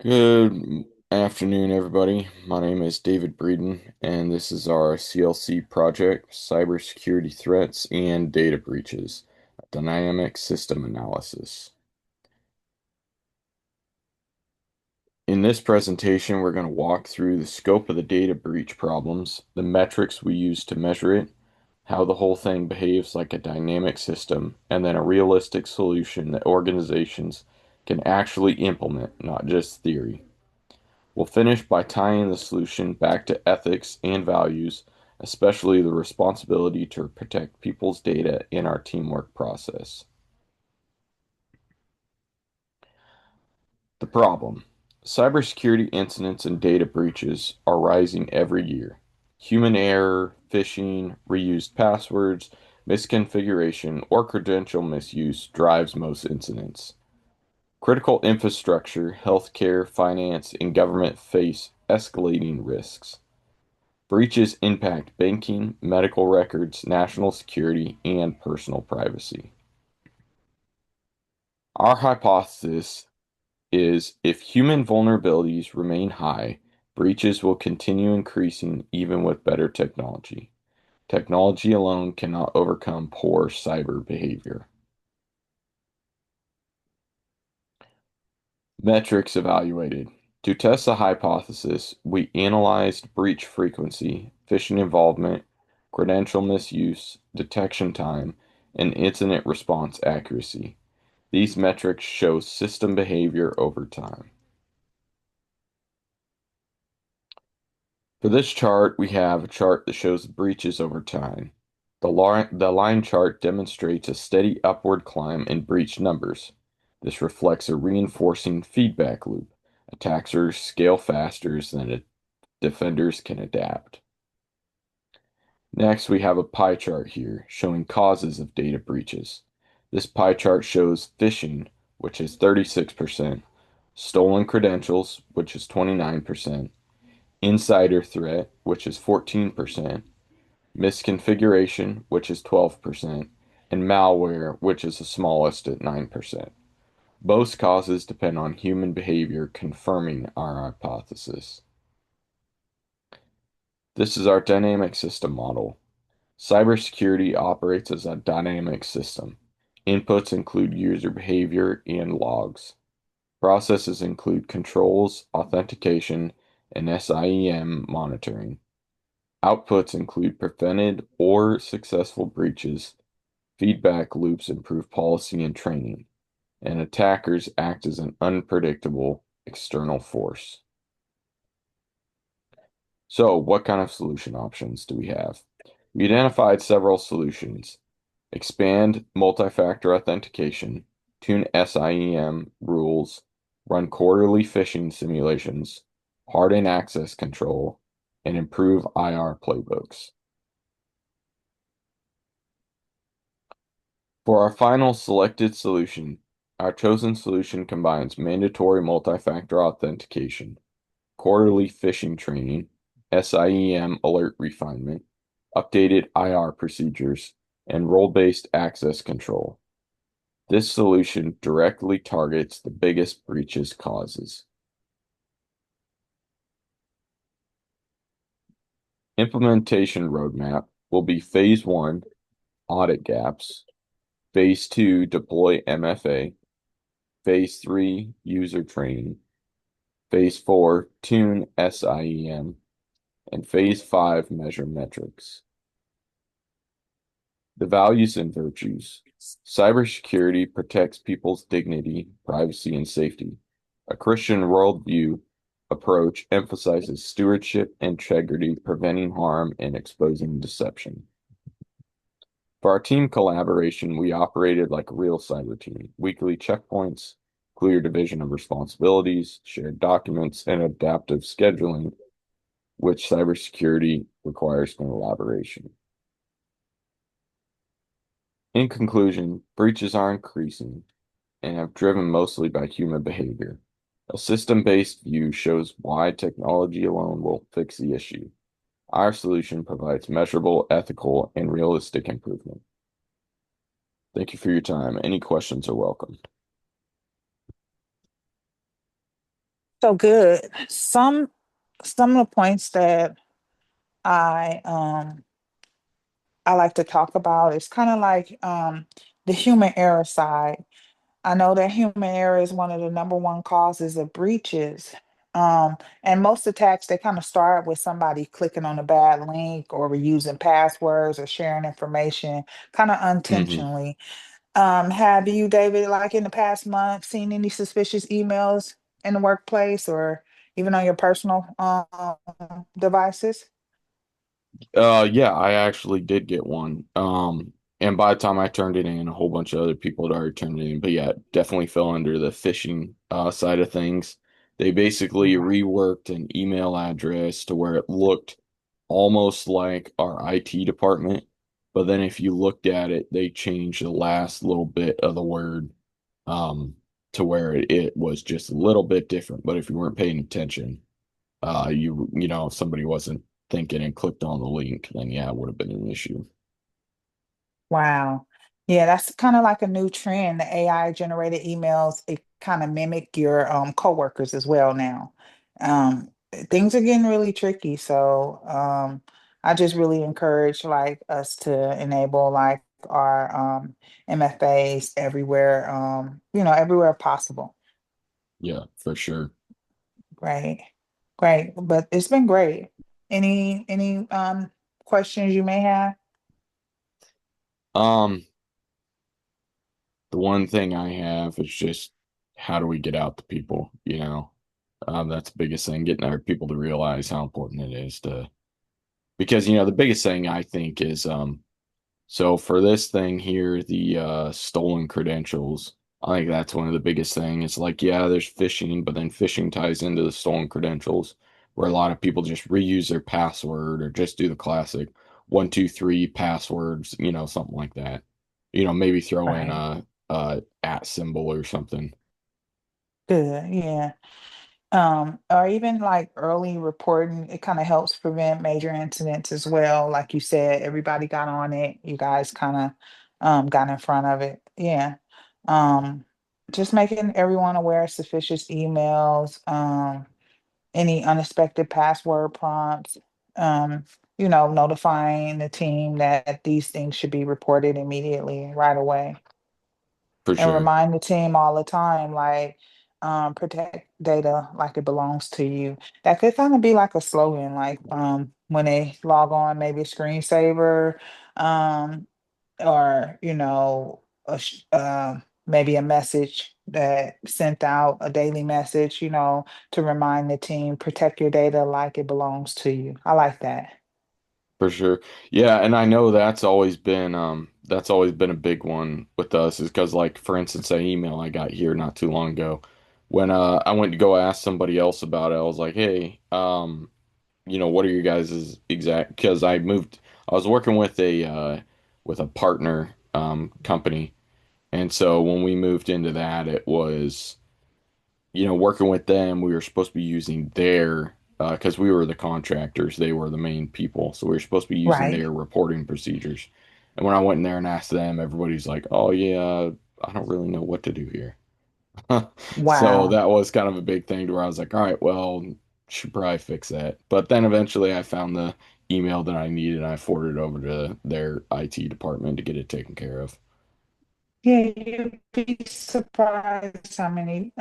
Good afternoon, everybody. My name is David Breeden, and this is our CLC project, Cybersecurity Threats and Data Breaches, a Dynamic System Analysis. In this presentation, we're going to walk through the scope of the data breach problems, the metrics we use to measure it, how the whole thing behaves like a dynamic system, and then a realistic solution that organizations can actually implement, not just theory. We'll finish by tying the solution back to ethics and values, especially the responsibility to protect people's data in our teamwork process. The problem: cybersecurity incidents and data breaches are rising every year. Human error, phishing, reused passwords, misconfiguration, or credential misuse drives most incidents. Critical infrastructure, healthcare, finance, and government face escalating risks. Breaches impact banking, medical records, national security, and personal privacy. Our hypothesis is if human vulnerabilities remain high, breaches will continue increasing even with better technology. Technology alone cannot overcome poor cyber behavior. Metrics evaluated. To test the hypothesis, we analyzed breach frequency, phishing involvement, credential misuse, detection time, and incident response accuracy. These metrics show system behavior over time. For this chart, we have a chart that shows breaches over time. The line chart demonstrates a steady upward climb in breach numbers. This reflects a reinforcing feedback loop. Attackers scale faster than defenders can adapt. Next, we have a pie chart here showing causes of data breaches. This pie chart shows phishing, which is 36%, stolen credentials, which is 29%, insider threat, which is 14%, misconfiguration, which is 12%, and malware, which is the smallest at 9%. Both causes depend on human behavior, confirming our hypothesis. This is our dynamic system model. Cybersecurity operates as a dynamic system. Inputs include user behavior and logs. Processes include controls, authentication, and SIEM monitoring. Outputs include prevented or successful breaches. Feedback loops improve policy and training, and attackers act as an unpredictable external force. So, what kind of solution options do we have? We identified several solutions. Expand multi-factor authentication, tune SIEM rules, run quarterly phishing simulations, harden access control, and improve IR playbooks. For our final selected solution, our chosen solution combines mandatory multi-factor authentication, quarterly phishing training, SIEM alert refinement, updated IR procedures, and role-based access control. This solution directly targets the biggest breaches causes. Implementation roadmap will be Phase 1, audit gaps, Phase 2, deploy MFA, Phase 3, user training, Phase 4, tune SIEM, and Phase 5, measure metrics. The values and virtues. Cybersecurity protects people's dignity, privacy, and safety. A Christian worldview approach emphasizes stewardship, integrity, preventing harm, and exposing deception. For our team collaboration, we operated like a real cyber team. Weekly checkpoints, clear division of responsibilities, shared documents, and adaptive scheduling, which cybersecurity requires collaboration. In conclusion, breaches are increasing and have driven mostly by human behavior. A system-based view shows why technology alone will fix the issue. Our solution provides measurable, ethical, and realistic improvement. Thank you for your time. Any questions are welcome. So good. Some of the points that I um I like to talk about is kind of like the human error side. I know that human error is one of the number one causes of breaches. And most attacks, they kind of start with somebody clicking on a bad link or reusing passwords or sharing information kind of Hmm. unintentionally. Have you, David, like in the past month, seen any suspicious emails in the workplace or even on your personal devices? Yeah, I actually did get one. And by the time I turned it in, a whole bunch of other people had already turned it in. But yeah, it definitely fell under the phishing side of things. They basically Right. reworked an email address to where it looked almost like our IT department. But then if you looked at it, they changed the last little bit of the word um to where it was just a little bit different. But if you weren't paying attention, if somebody wasn't thinking and clicked on the link, then yeah, it would have been an issue. Wow. Yeah, that's kind of like a new trend. The AI generated emails, it kind of mimic your coworkers as well now. Things are getting really tricky. So I just really encourage like us to enable like our MFAs everywhere, everywhere possible. Yeah, for sure. Great. Great. But it's been great. Any questions you may have? Um, the one thing I have is just how do we get out to people, you know? That's the biggest thing, getting our people to realize how important it is to because the biggest thing I think is so for this thing here, the stolen credentials, I think that's one of the biggest thing. It's like, yeah, there's phishing, but then phishing ties into the stolen credentials, where a lot of people just reuse their password or just do the classic 123 passwords, something like that. Maybe throw in Right. a at symbol or something. Good. Yeah. Or even like early reporting, it kind of helps prevent major incidents as well. Like you said, everybody got on it. You guys kind of got in front of it. Yeah. Um, just making everyone aware of suspicious emails, any unexpected password prompts, notifying the team that these things should be reported immediately right away For and sure. remind the team all the time, like, protect data like it belongs to you. That could kind of be like a slogan, like when they log on, maybe a screensaver, um, or maybe a message that sent out a daily message, to remind the team, protect your data like it belongs to you. I like that. For sure. Yeah, and I know that's always been a big one with us is because like for instance an email I got here not too long ago when I went to go ask somebody else about it, I was like, "Hey, what are your guys' exact?" Because I was working with a partner company, and so when we moved into that, it was working with them, we were supposed to be using their, because we were the contractors, they were the main people. So we were supposed to be using Right. their reporting procedures. And when I went in there and asked them, everybody's like, oh, yeah, I don't really know what to do here. So Wow. that was kind of a big thing to where I was like, all right, well, should probably fix that. But then eventually I found the email that I needed and I forwarded it over to their IT department to get it taken care of. Yeah, you'd be surprised how many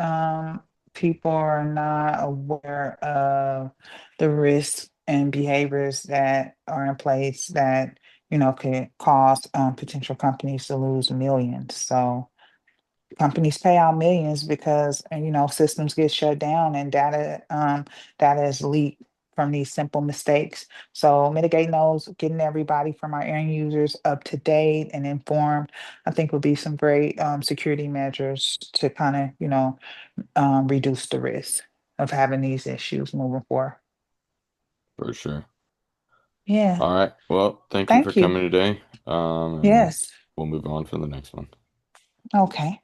people are not aware of the risks and behaviors that are in place that, could cause potential companies to lose millions. So companies pay out millions because systems get shut down and data is leaked from these simple mistakes. So mitigating those, getting everybody from our end users up to date and informed, I think would be some great security measures to kind of reduce the risk of having these issues moving forward. For sure. Yeah, All right. Well, thank you for thank you. coming today. And Yes. we'll move on to the next one. Okay.